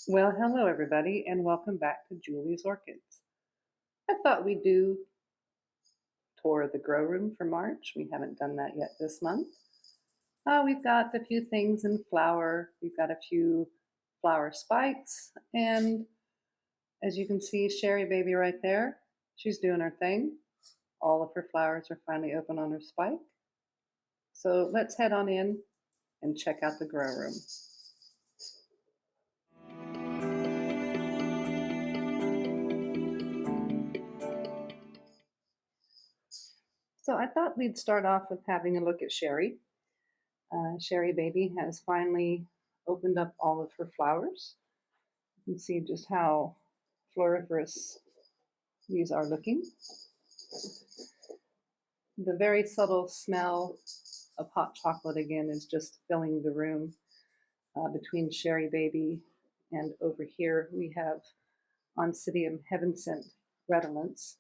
Well, hello everybody, and welcome back to Julie's Orchids. I thought we'd do tour of the grow room for March. We haven't done that yet this month. We've got a few things in flower. We've got a few flower spikes, and as you can see, Sherry Baby right there, she's doing her thing. All of her flowers are finally open on her spike. So let's head on in and check out the grow room. So I thought we'd start off with having a look at Sherry. Sherry Baby has finally opened up all of her flowers. You can see just how floriferous these are looking. The very subtle smell of hot chocolate again is just filling the room between Sherry Baby and over here we have Oncidium Heaven Sent redolence.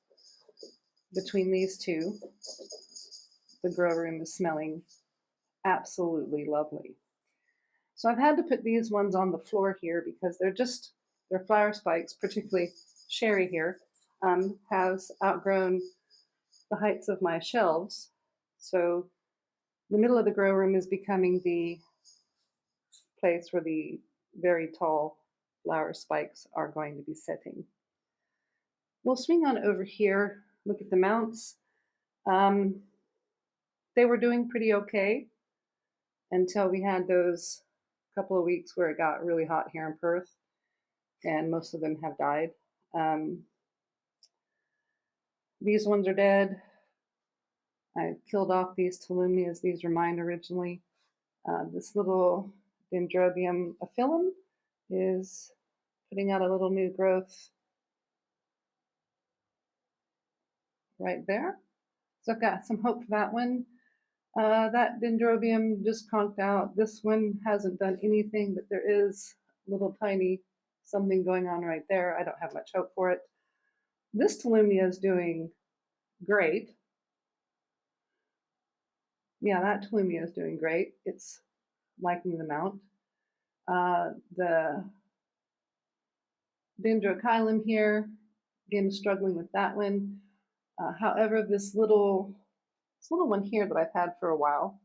Between these two, the grow room is smelling absolutely lovely. So I've had to put these ones on the floor here because they're flower spikes, particularly Sherry here, has outgrown the heights of my shelves. So the middle of the grow room is becoming the place where the very tall flower spikes are going to be sitting. We'll swing on over here, look at the mounts. They were doing pretty okay until we had those couple of weeks where it got really hot here in Perth, and most of them have died. These ones are dead. I killed off these Tolumnias. These were mine originally. This little Dendrobium aphyllum is putting out a little new growth right there. So I've got some hope for that one. That Dendrobium just conked out. This one hasn't done anything, but there is a little tiny something going on right there. I don't have much hope for it. This Tolumnia is doing great. Yeah, that Tolumnia is doing great. It's liking the mount. The Dendrochilum here, again, struggling with that one. However, this little one here that I've had for a while,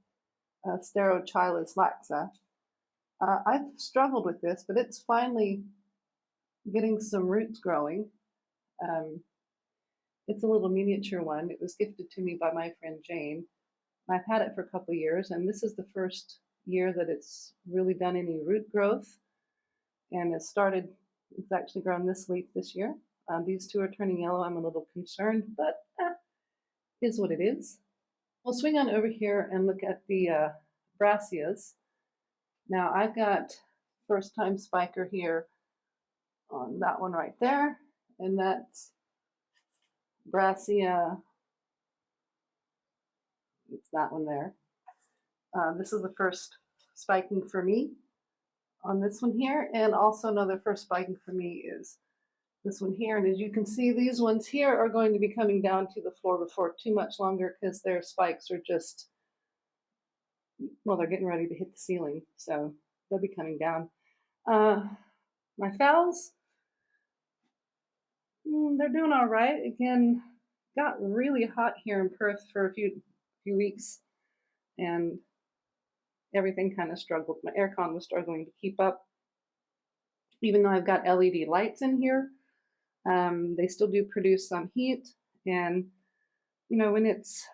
Sterochilus laxa, I've struggled with this, but it's finally getting some roots growing. It's a little miniature one. It was gifted to me by my friend Jane. I've had it for a couple of years, and this is the first year that it's really done any root growth. And it's actually grown this leaf this year. These two are turning yellow. I'm a little concerned, but is what it is. We'll swing on over here and look at the Brassas. Now I've got first time spiker here on that one right there, and that's Brassia. It's that one there. This is the first spiking for me on this one here, and also another first spiking for me is this one here. And as you can see, these ones here are going to be coming down to the floor before too much longer because their spikes are just, well, they're getting ready to hit the ceiling, so they'll be coming down. My phals, they're doing all right. Again, got really hot here in Perth for a few weeks, and everything kind of struggled. My aircon was struggling to keep up. Even though I've got LED lights in here, they still do produce some heat. And, you know, when it's,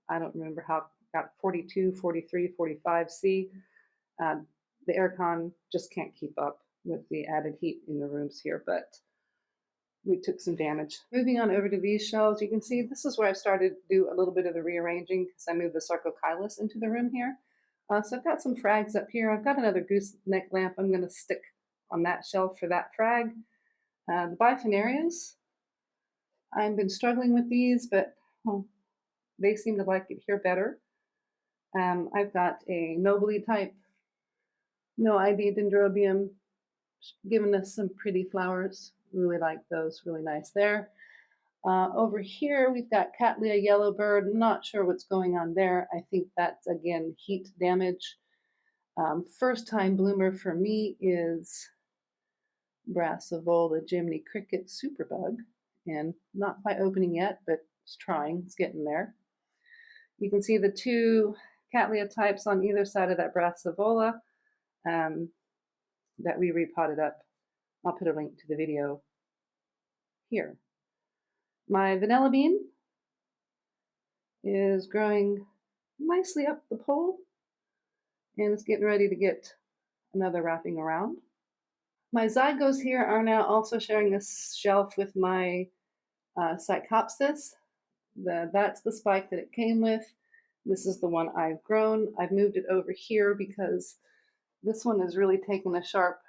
I don't remember how, got 42, 43, 45 C, the aircon just can't keep up with the added heat in the rooms here, but we took some damage. Moving on over to these shelves, you can see this is where I started to do a little bit of the rearranging because I moved the Sarcochilus into the room here. So I've got some frags up here. I've got another gooseneck lamp I'm going to stick on that shelf for that frag. The Biphanarias, I've been struggling with these, but they seem to like it here better. I've got a Nobly type, no ID Dendrobium, giving us some pretty flowers. Really like those, really nice there. Over here, we've got Catala Yellowbird. I'm not sure what's going on there. I think that's, again, heat damage. First time bloomer for me is Brassavola Jiminy Cricket Superbug, and not quite opening yet, but it's trying, it's getting there. You can see the two Cattleya types on either side of that Brassavola that we repotted up. I'll put a link to the video here. My vanilla bean is growing nicely up the pole, and it's getting ready to get another wrapping around. My zygos here are now also sharing a shelf with my Psychopsis. That's the spike that it came with. This is the one I've grown. I've moved it over here because this one is really taking a sharp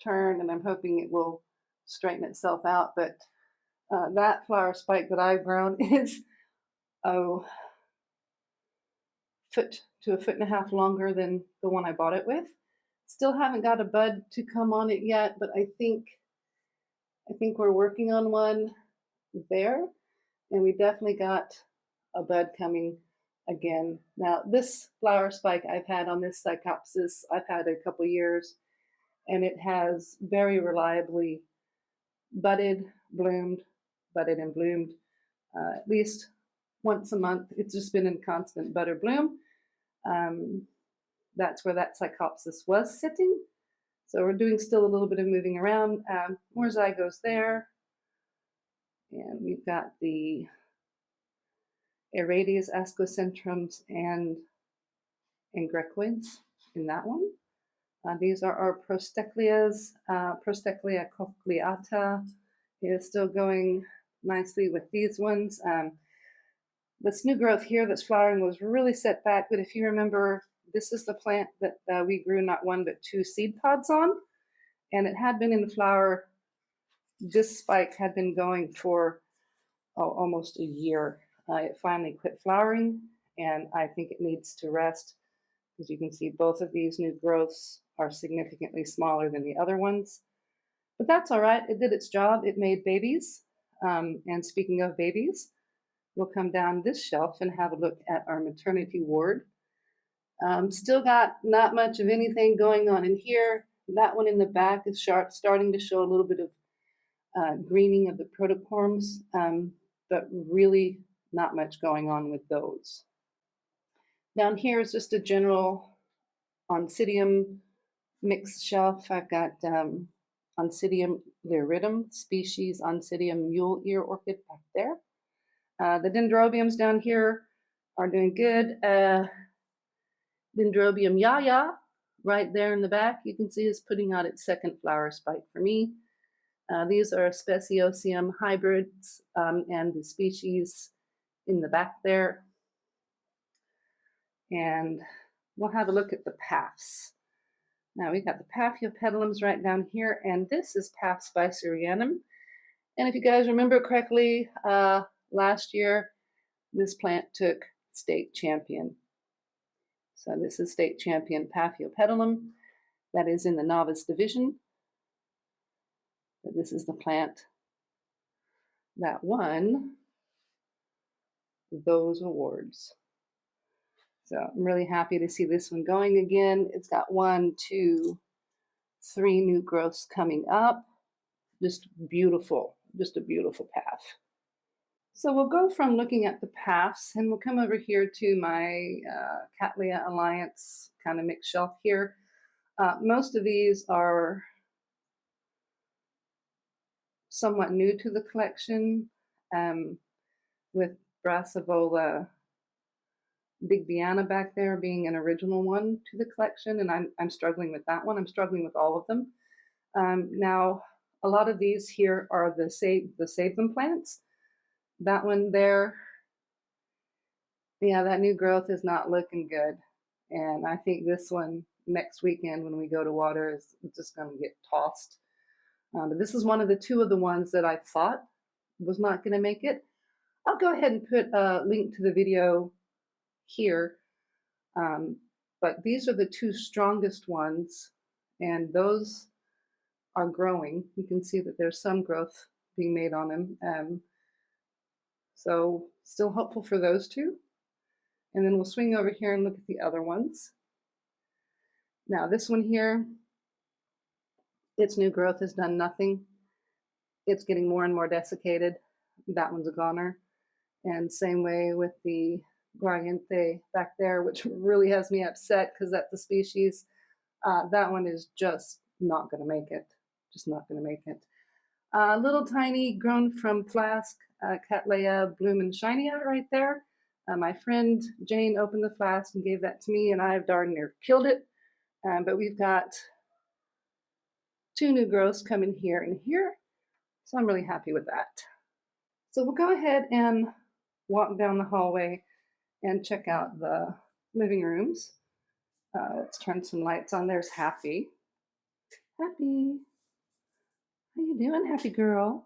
turn, and I'm hoping it will straighten itself out. But that flower spike that I've grown is foot to a foot and a half longer than the one I bought it with. Still haven't got a bud to come on it yet, but I think we're working on one there, and we definitely got a bud coming again. Now, this flower spike I've had on this Psychopsis, I've had a couple years, and it has very reliably budded, bloomed, budded and bloomed at least once a month. It's just been in constant bud or bloom. That's where that Psychopsis was sitting. So we're doing still a little bit of moving around. More zygos there. And we've got the Aradias, Ascocentrums, and Grecoids in that one. These are our Prostechlias. Prostechlia cochleata is still going nicely with these ones. This new growth here that's flowering was really set back, but if you remember, this is the plant that we grew not one but two seed pods on, and it had been in flower. This spike had been going for almost a year. It finally quit flowering, and I think it needs to rest. As you can see, both of these new growths are significantly smaller than the other ones. But that's all right. It did its job. It made babies. And speaking of babies, we'll come down this shelf and have a look at our maternity ward. Still got not much of anything going on in here. That one in the back is starting to show a little bit of greening of the protocorms, but really not much going on with those. Down here is just a general Oncidium mixed shelf. I've got Oncidium lyridum species, Oncidium mule ear orchid back there. The dendrobiums down here are doing good. Dendrobium yaya, right there in the back, you can see is putting out its second flower spike for me. These are Speciosium hybrids and the species in the back there. And we'll have a look at the paphs. Now we got the Paphiopedilums right down here, and this is Paph spicerianum. And if you guys remember correctly, last year this plant took state champion. So this is state champion Paphiopedilum. That is in the novice division. But this is the plant that won those awards. So I'm really happy to see this one going again. It's got 1, 2, 3 new growths coming up. Just beautiful, just a beautiful path. So we'll go from looking at the paths, and we'll come over here to my Catala Alliance kind of mixed shelf here. Most of these are somewhat new to the collection, with Brassavola Bigbiana back there being an original one to the collection, and I'm struggling with that one. I'm struggling with all of them. Now, a lot of these here are the save them plants. That one there, yeah, that new growth is not looking good. And I think this one next weekend when we go to water is just going to get tossed. But this is one of the 2 of the ones that I thought was not going to make it. I'll go ahead and put a link to the video here. But these are the 2 strongest ones, and those are growing. You can see that there's some growth being made on them. So still hopeful for those 2. And then we'll swing over here and look at the other ones. Now this one here Its new growth has done nothing. It's getting more and more desiccated. That one's a goner. And same way with the Guariente back there, which really has me upset because that's the species. That one is just not going to make it. Just not going to make it. Little tiny, grown from flask, Cattleya Bloom and Shinia right there. My friend Jane opened the flask and gave that to me, and I've darn near killed it. But we've got 2 new growths coming here and here, so I'm really happy with that. So we'll go ahead and walk down the hallway and check out the living rooms. Let's turn some lights on. There's Happy. Happy. How you doing, Happy girl?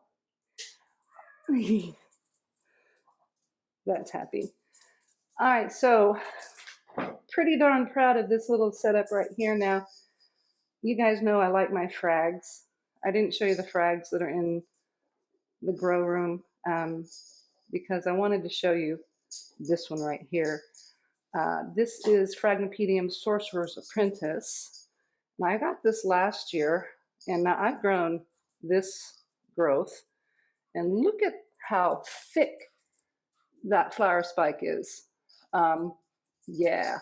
That's Happy. All right, so pretty darn proud of this little setup right here. Now, you guys know I like my frags. I didn't show you the frags that are in the grow room because I wanted to show you this one right here. This is Phragmipedium Sorcerer's Apprentice. Now, I got this last year, and now I've grown this growth, and look at how thick that flower spike is. Yeah,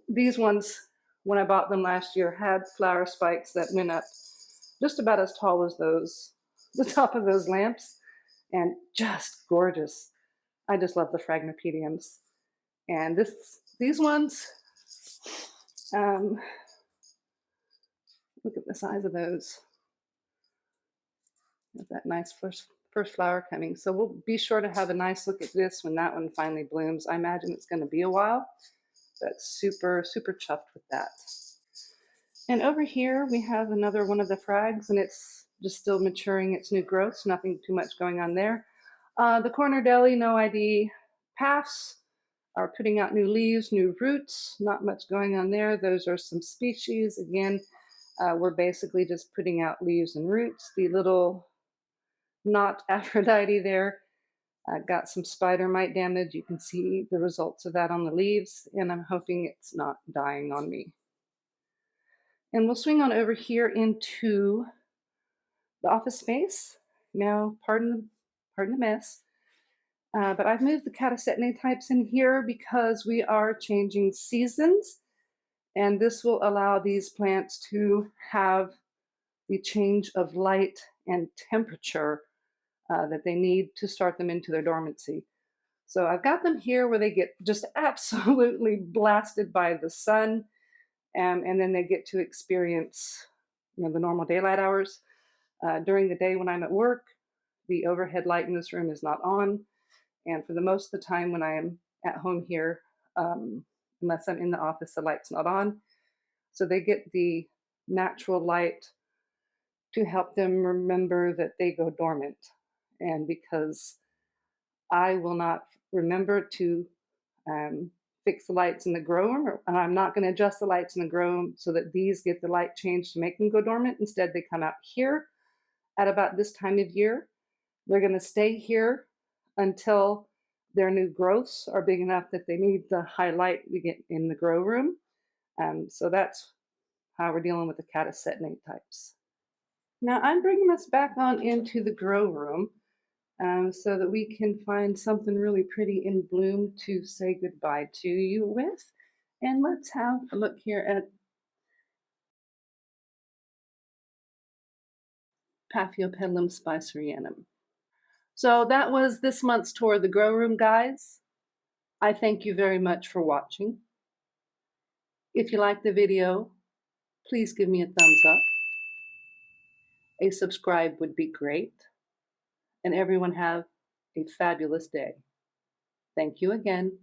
these ones, when I bought them last year, had flower spikes that went up just about as tall as those, the top of those lamps, and just gorgeous. I just love the Phragmipediums. And these ones, look at the size of those. Got that nice first flower coming. So we'll be sure to have a nice look at this when that one finally blooms. I imagine it's going to be a while, but super, super chuffed with that. And over here we have another one of the frags, and it's just still maturing its new growths. Nothing too much going on there. The Corner Deli No ID paths are putting out new leaves, new roots. Not much going on there. Those are some species. Again, we're basically just putting out leaves and roots. The little not Aphrodite there got some spider mite damage. You can see the results of that on the leaves, and I'm hoping it's not dying on me. And we'll swing on over here into the office space. Now, pardon the mess, but I've moved the Catasetinae types in here because we are changing seasons, and this will allow these plants to have the change of light and temperature that they need to start them into their dormancy. So I've got them here where they get just absolutely blasted by the sun, and then they get to experience, the normal daylight hours. During the day when I'm at work, the overhead light in this room is not on, and for the most of the time when I am at home here, unless I'm in the office, the light's not on. So they get the natural light to help them remember that they go dormant. And because I will not remember to fix the lights in the grow room, and I'm not going to adjust the lights in the grow room so that these get the light changed to make them go dormant. Instead, they come out here at about this time of year. They're going to stay here until their new growths are big enough that they need the high light we get in the grow room. So that's how we're dealing with the Catasetinae types. Now I'm bringing us back on into the grow room so that we can find something really pretty in bloom to say goodbye to you with. And let's have a look here at Paphiopedilum spicerianum. So that was this month's tour of the grow room, guys. I thank you very much for watching. If you liked the video, please give me a thumbs up. A subscribe would be great. And everyone have a fabulous day. Thank you again.